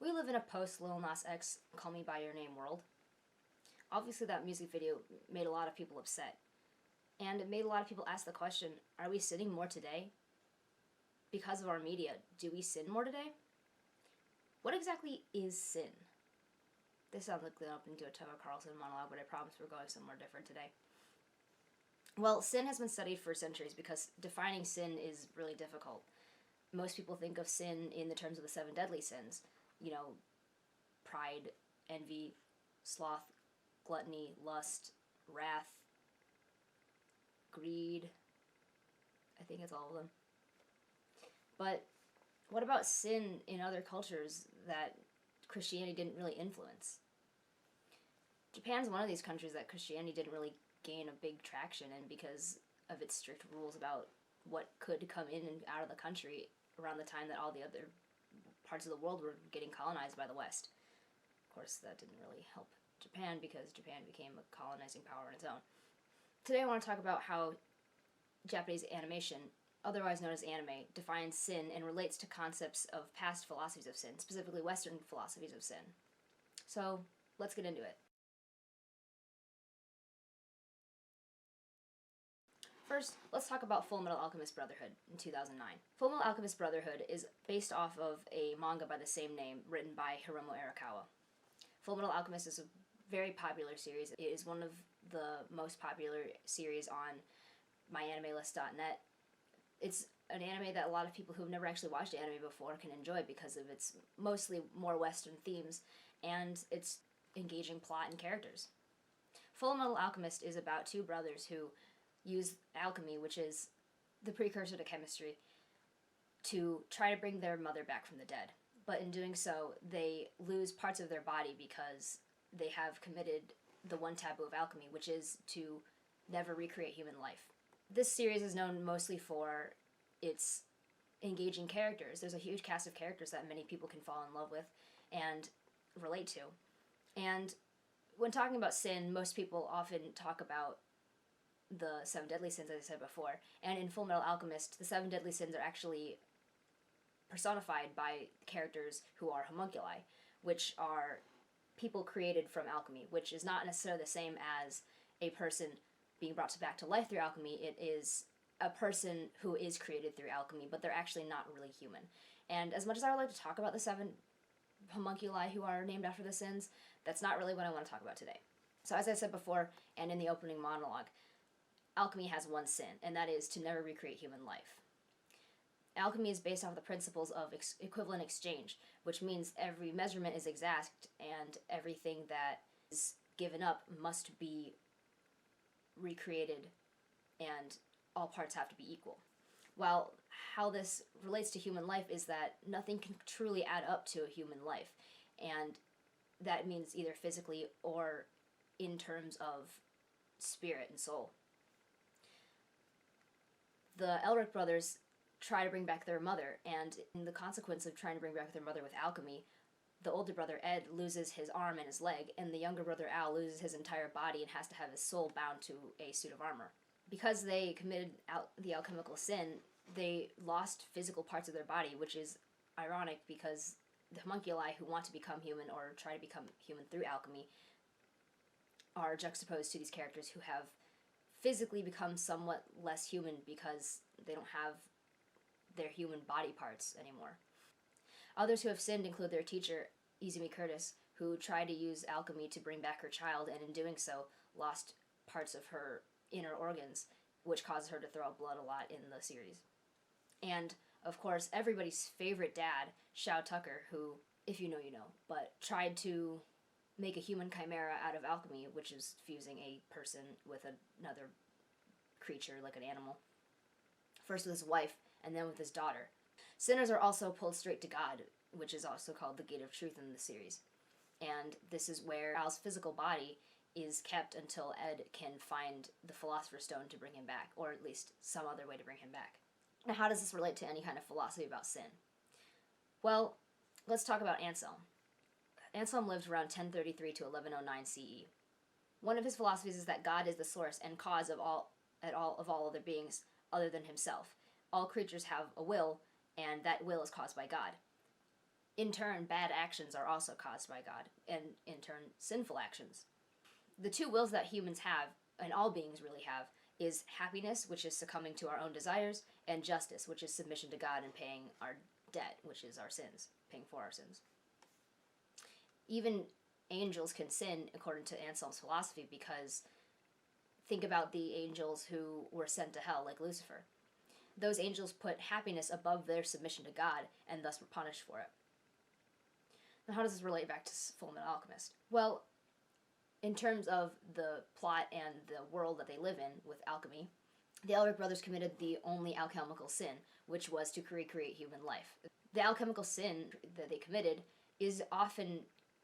We live in a post-Lil Nas X Call Me By Your Name world. Obviously that music video made a lot of people upset. And it made a lot of people ask the question, are we sinning more today? Because of our media, do we sin more today? What exactly is sin? This sounds like going up into a Tucker Carlson monologue, but I promise we're going somewhere different today. Well, sin has been studied for centuries because defining sin is really difficult. Most people think of sin in the terms of the 7 deadly sins. You know, pride, envy, sloth, gluttony, lust, wrath, greed. I think it's all of them. But what about sin in other cultures that Christianity didn't really influence? Japan's one of these countries that Christianity didn't really gain a big traction in because of its strict rules about what could come in and out of the country around the time that all the other parts of the world were getting colonized by the West. Of course, that didn't really help Japan because Japan became a colonizing power on its own. Today I want to talk about how Japanese animation, otherwise known as anime, defines sin and relates to concepts of past philosophies of sin, specifically Western philosophies of sin. So, let's get into it. First, let's talk about Fullmetal Alchemist Brotherhood in 2009. Fullmetal Alchemist Brotherhood is based off of a manga by the same name written by Hiromu Arakawa. Fullmetal Alchemist is a very popular series. It is one of the most popular series on myanimelist.net. It's an anime that a lot of people who've never actually watched anime before can enjoy because of its mostly more Western themes and its engaging plot and characters. Fullmetal Alchemist is about 2 brothers who use alchemy, which is the precursor to chemistry, to try to bring their mother back from the dead. But in doing so, they lose parts of their body because they have committed the one taboo of alchemy, which is to never recreate human life. This series is known mostly for its engaging characters. There's a huge cast of characters that many people can fall in love with and relate to. And when talking about sin, most people often talk about the 7 deadly sins, as I said before. And in Fullmetal Alchemist, the 7 deadly sins are actually personified by characters who are homunculi, which are people created from alchemy, which is not necessarily the same as a person being brought back to life through alchemy. It is a person who is created through alchemy, but they're actually not really human. And as much as I would like to talk about the 7 homunculi who are named after the sins, that's not really what I want to talk about today. So as I said before, and in the opening monologue, alchemy has one sin, and that is to never recreate human life. Alchemy is based off the principles of equivalent exchange, which means every measurement is exact and everything that is given up must be recreated and all parts have to be equal. While how this relates to human life is that nothing can truly add up to a human life, and that means either physically or in terms of spirit and soul. The Elric brothers try to bring back their mother, and in the consequence of trying to bring back their mother with alchemy, the older brother Ed loses his arm and his leg, and the younger brother Al loses his entire body and has to have his soul bound to a suit of armor. Because they committed the alchemical sin, they lost physical parts of their body, which is ironic because the homunculi who want to become human or try to become human through alchemy are juxtaposed to these characters who have physically become somewhat less human because they don't have their human body parts anymore. Others who have sinned include their teacher, Izumi Curtis, who tried to use alchemy to bring back her child, and in doing so, lost parts of her inner organs, which caused her to throw up blood a lot in the series. And, of course, everybody's favorite dad, Shao Tucker, who, if you know, you know, but tried to make a human chimera out of alchemy, which is fusing a person with another creature, like an animal. First with his wife, and then with his daughter. Sinners are also pulled straight to God, which is also called the Gate of Truth in the series. And this is where Al's physical body is kept until Ed can find the Philosopher's Stone to bring him back, or at least some other way to bring him back. Now, how does this relate to any kind of philosophy about sin? Well, let's talk about Anselm. Anselm lived around 1033 to 1109 CE. One of his philosophies is that God is the source and cause of all other beings other than himself. All creatures have a will, and that will is caused by God. In turn, bad actions are also caused by God, and in turn, sinful actions. The two wills that humans have, and all beings really have, is happiness, which is succumbing to our own desires, and justice, which is submission to God and paying our debt, which is our sins, paying for our sins. Even angels can sin, according to Anselm's philosophy, because think about the angels who were sent to hell, like Lucifer. Those angels put happiness above their submission to God, and thus were punished for it. Now, how does this relate back to Fullmetal Alchemist? Well, in terms of the plot and the world that they live in with alchemy, the Elric brothers committed the only alchemical sin, which was to recreate human life. The alchemical sin that they committed is often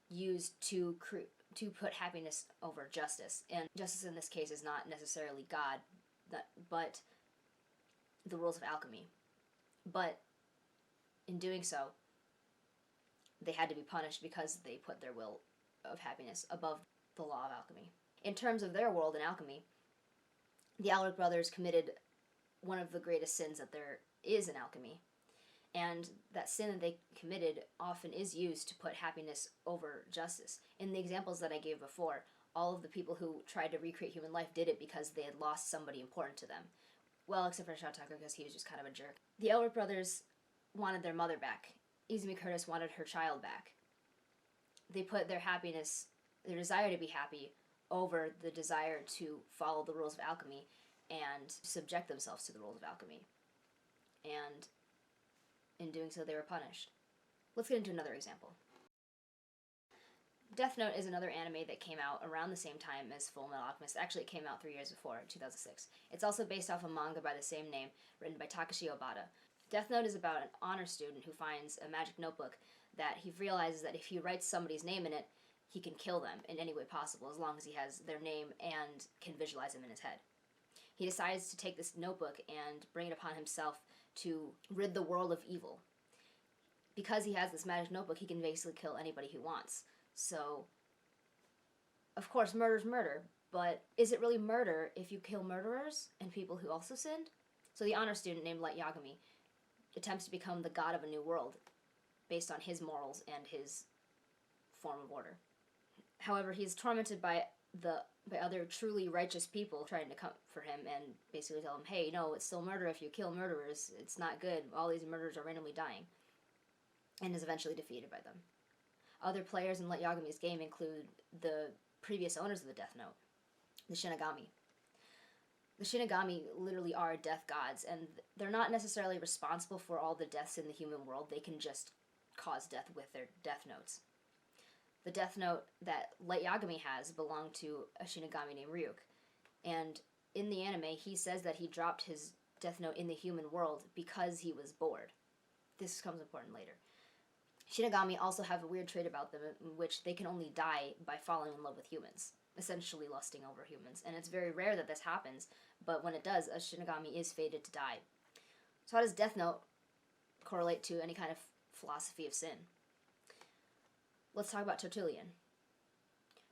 used to put happiness over justice, and justice in this case is not necessarily God, but the rules of alchemy. But in doing so, they had to be punished because they put their will of happiness above the law of alchemy. In terms of their world in alchemy, the Alchemist brothers committed one of the greatest sins that there is in alchemy. And that sin that they committed often is used to put happiness over justice. In the examples that I gave before, all of the people who tried to recreate human life did it because they had lost somebody important to them. Well, except for Shoutaka, because he was just kind of a jerk. The Elric brothers wanted their mother back. Izumi Curtis wanted her child back. They put their happiness, their desire to be happy, over the desire to follow the rules of alchemy and subject themselves to the rules of alchemy. And in doing so, they were punished. Let's get into another example. Death Note is another anime that came out around the same time as Fullmetal Alchemist. Actually, it came out 3 years before, 2006. It's also based off a manga by the same name, written by Takashi Obata. Death Note is about an honor student who finds a magic notebook that he realizes that if he writes somebody's name in it, he can kill them in any way possible, as long as he has their name and can visualize them in his head. He decides to take this notebook and bring it upon himself to rid the world of evil. Because he has this magic notebook, he can basically kill anybody he wants. So, of course, murder's murder, but is it really murder if you kill murderers and people who also sinned? So the honor student named Light Yagami attempts to become the god of a new world based on his morals and his form of order. However, he's tormented by other truly righteous people trying to come for him and basically tell him, hey, no, it's still murder if you kill murderers. It's not good. All these murderers are randomly dying. And is eventually defeated by them. Other players in Light Yagami's game include the previous owners of the Death Note, the Shinigami. The Shinigami literally are death gods, and they're not necessarily responsible for all the deaths in the human world. They can just cause death with their death notes. The death note that Light Yagami has belonged to a Shinigami named Ryuk, and in the anime, he says that he dropped his death note in the human world because he was bored. This becomes important later. Shinigami also have a weird trait about them in which they can only die by falling in love with humans, essentially lusting over humans. And it's very rare that this happens, but when it does, a Shinigami is fated to die. So how does Death Note correlate to any kind of philosophy of sin? Let's talk about Tertullian.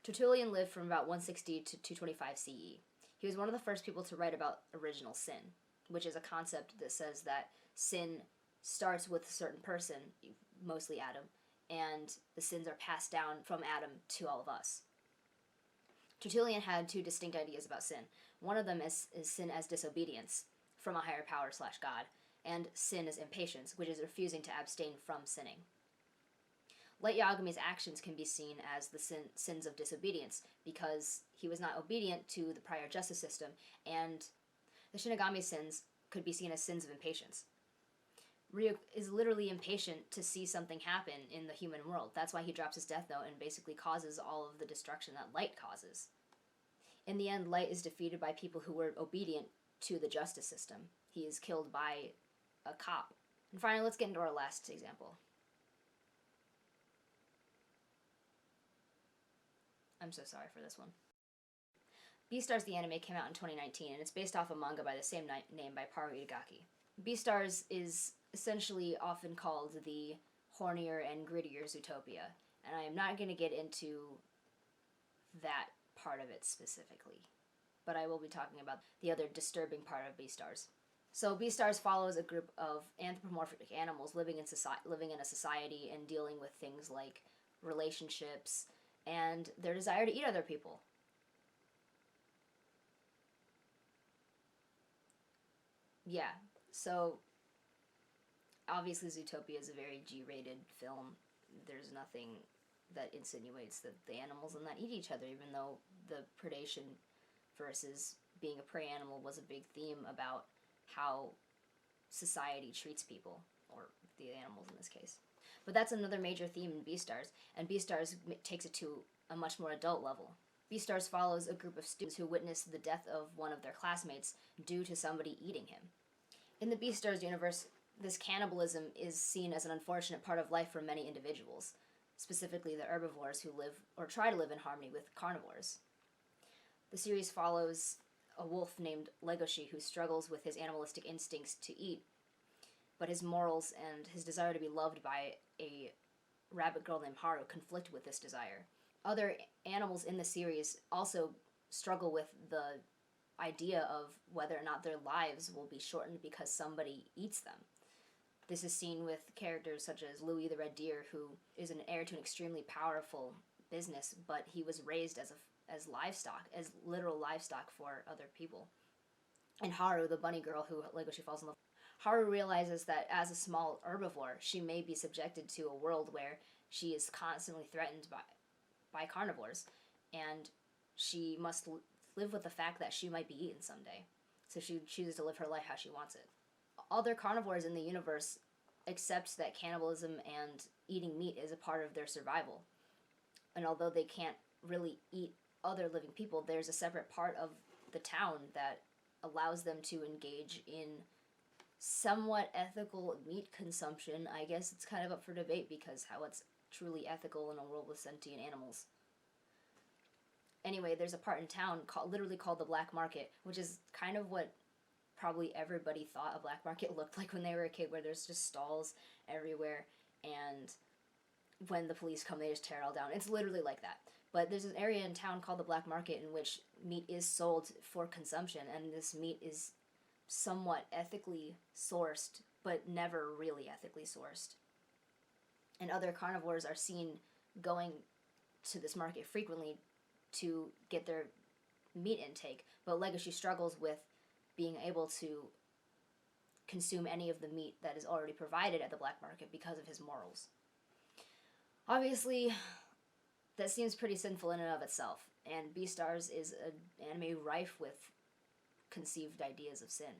Tertullian lived from about 160 to 225 CE. He was one of the first people to write about original sin, which is a concept that says that sin starts with a certain person, mostly Adam, and the sins are passed down from Adam to all of us. Tertullian had two distinct ideas about sin. One of them is sin as disobedience from a higher power / God, and sin as impatience, which is refusing to abstain from sinning. Light Yagami's actions can be seen as the sins of disobedience, because he was not obedient to the prior justice system, and the Shinigami sins could be seen as sins of impatience. Ryuk is literally impatient to see something happen in the human world. That's why he drops his death note and basically causes all of the destruction that Light causes. In the end, Light is defeated by people who were obedient to the justice system. He is killed by a cop. And finally, let's get into our last example. I'm so sorry for this one. Beastars the anime came out in 2019, and it's based off a manga by the same name by Paru Itagaki. Beastars is essentially often called the hornier and grittier Zootopia, and I am not going to get into that part of it specifically, but I will be talking about the other disturbing part of Beastars. So Beastars follows a group of anthropomorphic animals living in a society and dealing with things like relationships and their desire to eat other people. Yeah, so obviously Zootopia is a very G-rated film. There's nothing that insinuates that the animals in that eat each other, even though the predation versus being a prey animal was a big theme about how society treats people, or the animals in this case. But that's another major theme in Beastars, and Beastars takes it to a much more adult level. Beastars follows a group of students who witness the death of one of their classmates due to somebody eating him. In the Beastars universe, this cannibalism is seen as an unfortunate part of life for many individuals, specifically the herbivores who live or try to live in harmony with carnivores. The series follows a wolf named Legoshi who struggles with his animalistic instincts to eat, but his morals and his desire to be loved by a rabbit girl named Haru conflict with this desire. Other animals in the series also struggle with the idea of whether or not their lives will be shortened because somebody eats them. This is seen with characters such as Louis the Red Deer, who is an heir to an extremely powerful business, but he was raised as livestock, as literal livestock for other people. And Haru, the bunny girl who Legoshi falls in love with. Haru realizes that as a small herbivore, she may be subjected to a world where she is constantly threatened by carnivores, and she must live with the fact that she might be eaten someday. So she chooses to live her life how she wants it. Other carnivores in the universe accept that cannibalism and eating meat is a part of their survival. And although they can't really eat other living people, there's a separate part of the town that allows them to engage in somewhat ethical meat consumption. I guess it's kind of up for debate because how it's truly ethical in a world with sentient animals. Anyway, there's a part in town literally called the Black Market, which is kind of what probably everybody thought a black market looked like when they were a kid, where there's just stalls everywhere, and when the police come, they just tear it all down. It's literally like that. But there's an area in town called the Black Market in which meat is sold for consumption, and this meat is somewhat ethically sourced, but never really ethically sourced. And other carnivores are seen going to this market frequently to get their meat intake, but Legoshi struggles with being able to consume any of the meat that is already provided at the black market because of his morals. Obviously, that seems pretty sinful in and of itself, and Beastars is an anime rife with conceived ideas of sin.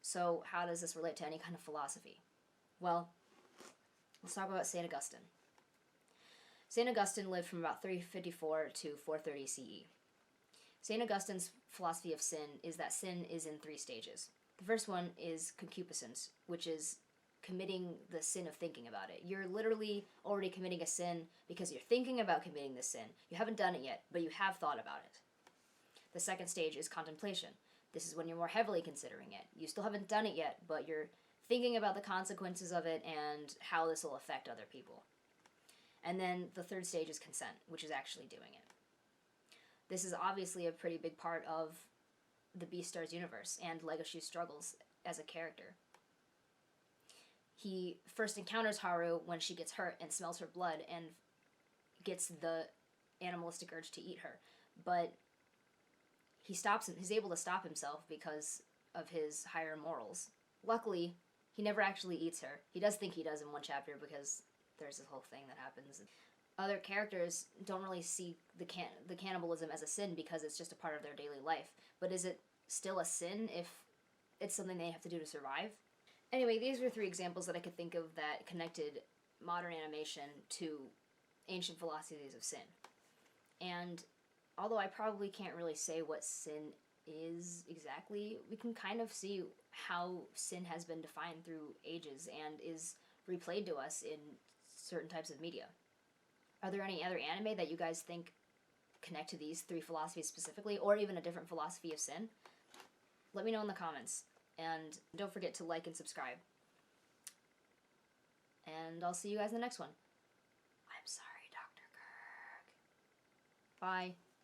So how does this relate to any kind of philosophy? Well, let's talk about St. Augustine. St. Augustine lived from about 354 to 430 CE. St. Augustine's philosophy of sin is that sin is in 3 stages. The first one is concupiscence, which is committing the sin of thinking about it. You're literally already committing a sin because you're thinking about committing the sin. You haven't done it yet, but you have thought about it. The second stage is contemplation. This is when you're more heavily considering it. You still haven't done it yet, but you're thinking about the consequences of it and how this will affect other people. And then the third stage is consent, which is actually doing it. This is obviously a pretty big part of the Beastars universe and Legoshi's struggles as a character. He first encounters Haru when she gets hurt and smells her blood and gets the animalistic urge to eat her. But he's able to stop himself because of his higher morals. Luckily, he never actually eats her. He does think he does in one chapter because there's this whole thing that happens. Other characters don't really see the cannibalism as a sin because it's just a part of their daily life. But is it still a sin if it's something they have to do to survive? Anyway, these were 3 examples that I could think of that connected modern animation to ancient philosophies of sin. And although I probably can't really say what sin is exactly, we can kind of see how sin has been defined through ages and is replayed to us in certain types of media. Are there any other anime that you guys think connect to these 3 philosophies specifically, or even a different philosophy of sin? Let me know in the comments, and don't forget to like and subscribe. And I'll see you guys in the next one. I'm sorry, Dr. Kirk. Bye.